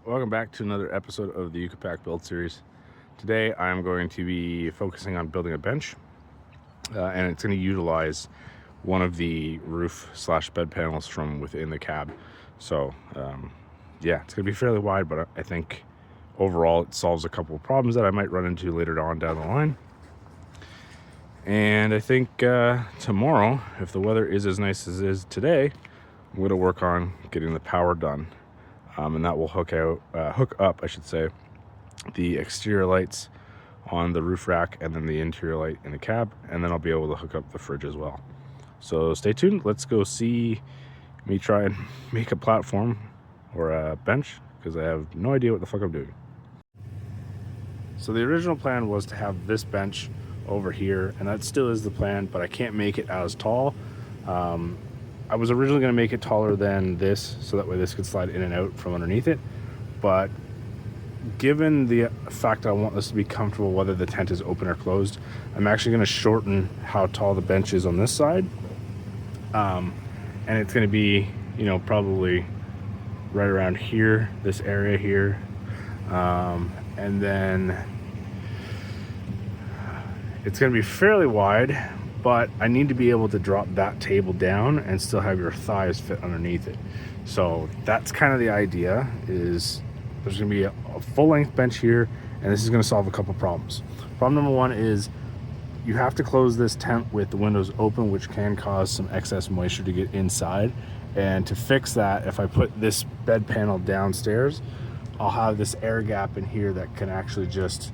Welcome back to another episode of the CCan Pac build series. Today I'm going to be focusing on building a bench, and it's going to utilize one of the roof slash bed panels from within the cab. So yeah, it's going to be fairly wide, but I think overall it solves a couple of problems that I might run into later on down the line. And I think tomorrow, if the weather is as nice as it is today, I'm going to work on getting the power done. And that will hook up, I should say, the exterior lights on the roof rack and then the interior light in the cab, and then I'll be able to hook up the fridge as well. So stay tuned. Let's go see me try and make a platform or a bench, because I have no idea what the fuck I'm doing. So the original plan was to have this bench over here, and that still is the plan, but I can't make it as tall. I was originally going to make it taller than this, so that way this could slide in and out from underneath it. But given the fact I want this to be comfortable whether the tent is open or closed, I'm actually going to shorten how tall the bench is on this side. And it's going to be, probably right around here, this area here. And then it's going to be fairly wide, but I need to be able to drop that table down and still have your thighs fit underneath it. So that's kind of the idea, is there's going to be a full-length bench here, and this is going to solve a couple problems. Problem number one is you have to close this tent with the windows open, which can cause some excess moisture to get inside. And to fix that, if I put this bed panel downstairs, I'll have this air gap in here that can actually just,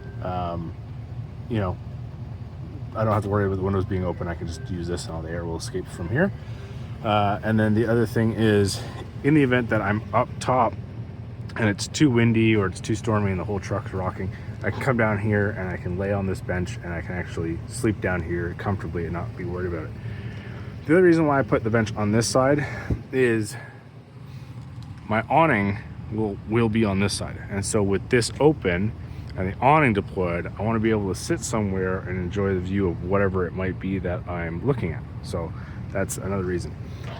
I don't have to worry about the windows being open. I can just use this and all the air will escape from here. And then the other thing is, in the event that I'm up top and it's too windy or it's too stormy and the whole truck's rocking, I can come down here and I can lay on this bench and I can actually sleep down here comfortably and not be worried about it. The other reason why I put the bench on this side is my awning will be on this side. And so with this open and the awning deployed, I want to be able to sit somewhere and enjoy the view of whatever it might be that I'm looking at. So that's another reason.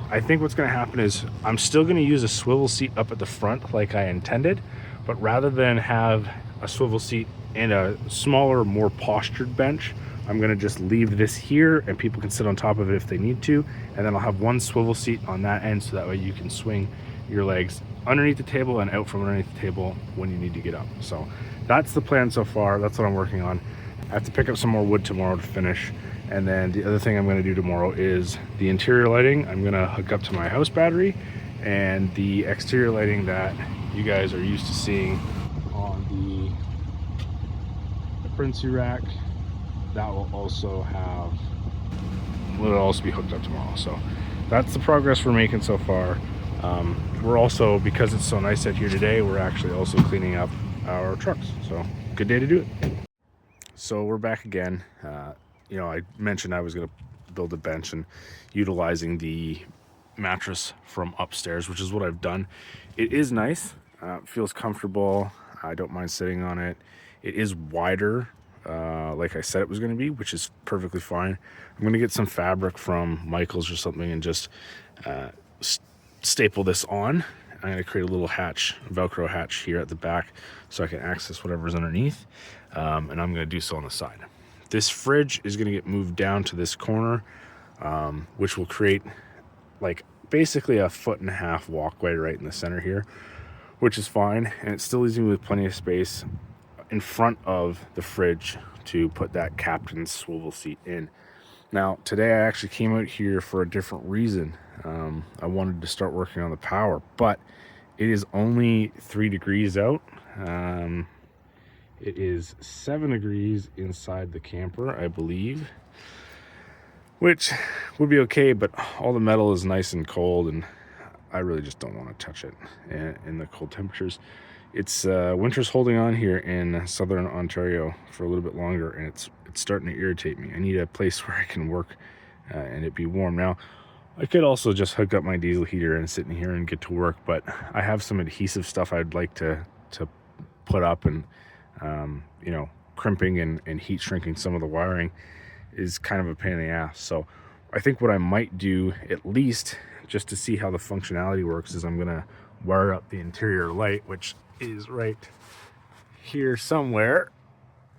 I think what's going to happen is I'm still going to use a swivel seat up at the front like I intended, but rather than have a swivel seat and a smaller, more postured bench, I'm going to just leave this here and people can sit on top of it if they need to, and then I'll have one swivel seat on that end, so that way you can swing your legs underneath the table and out from underneath the table when you need to get up. So that's the plan so far. That's what I'm working on. I have to pick up some more wood tomorrow to finish. And then the other thing I'm going to do tomorrow is the interior lighting. I'm going to hook up to my house battery, and the exterior lighting that you guys are used to seeing on the Princey rack, that will also be hooked up tomorrow. So that's the progress we're making so far. We're also, because it's so nice out here today, we're actually also cleaning up our trucks. So good day to do it. So we're back again. I mentioned I was going to build a bench and utilizing the mattress from upstairs, which is what I've done. It is nice. Feels comfortable. I don't mind sitting on it. It is wider, like I said it was going to be, which is perfectly fine. I'm going to get some fabric from Michael's or something and just staple this on. I'm going to create a little hatch, Velcro hatch here at the back, so I can access whatever's underneath. And I'm going to do so on the side. This fridge is going to get moved down to this corner, which will create like basically a 1.5 foot walkway right in the center here, which is fine. And it still leaves me with plenty of space in front of the fridge to put that captain's swivel seat in. Now, today I actually came out here for a different reason. I wanted to start working on the power, but it is only 3 degrees out. It is 7 degrees inside the camper, I believe, which would be okay, but all the metal is nice and cold, and I really just don't want to touch it in the cold temperatures. It's winter's holding on here in southern Ontario for a little bit longer, and it's starting to irritate me. I need a place where I can work and it be warm. Now, I could also just hook up my diesel heater and sit in here and get to work, but I have some adhesive stuff I'd like to put up, and crimping and heat shrinking some of the wiring is kind of a pain in the ass. So I think what I might do, at least just to see how the functionality works, is I'm gonna wire up the interior light, which is right here somewhere.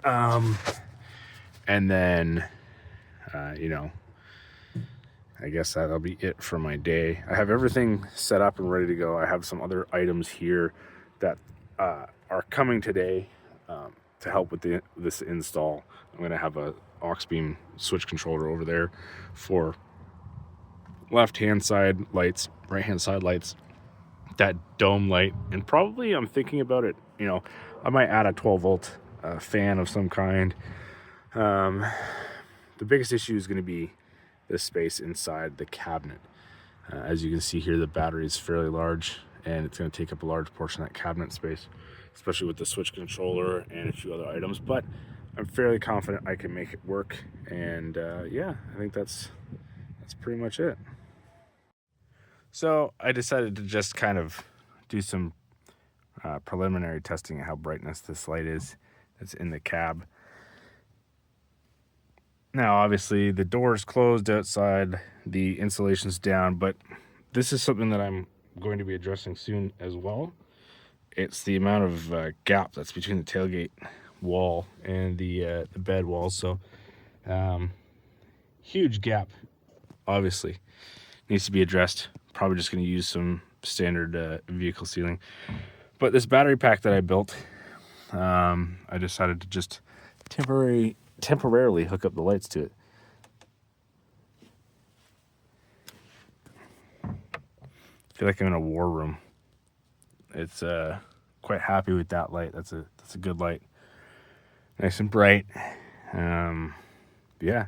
And then, you know, I guess that'll be it for my day. I have everything set up and ready to go. I have some other items here that are coming today to help with this install. I'm going to have a aux beam switch controller over there for left-hand side lights, right-hand side lights, that dome light, and probably I'm thinking about it, you know, I might add a 12-volt fan of some kind. The biggest issue is going to be the space inside the cabinet. As you can see here, the battery is fairly large, and it's going to take up a large portion of that cabinet space, especially with the switch controller and a few other items. But I'm fairly confident I can make it work, and yeah, I think that's pretty much it. So I decided to just kind of do some preliminary testing of how brightness this light is that's in the cab. Now, obviously, the door is closed outside, the insulation's down, but this is something that I'm going to be addressing soon as well. It's the amount of gap that's between the tailgate wall and the bed wall. So, huge gap, obviously, needs to be addressed. Probably just going to use some standard vehicle sealing. But this battery pack that I built, I decided to just temporarily hook up the lights to it. I feel like I'm in a war room. It's quite happy with that light. That's a good light, nice and bright. Yeah,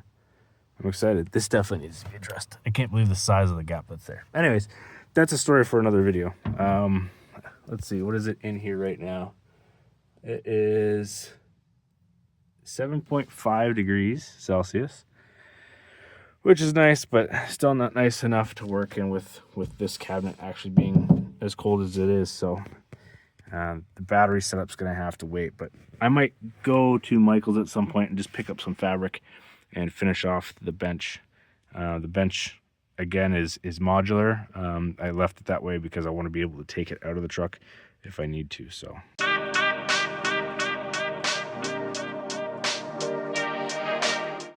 I'm excited. This definitely needs to be addressed. I can't believe the size of the gap that's there. Anyways, that's a story for another video. Let's see, what is it in here right now? It is 7.5 degrees Celsius, which is nice, but still not nice enough to work in with this cabinet actually being as cold as it is. So the battery setup's going to have to wait, but I might go to Michael's at some point and just pick up some fabric and finish off the bench. The bench, again, is modular. I left it that way because I want to be able to take it out of the truck if I need to. So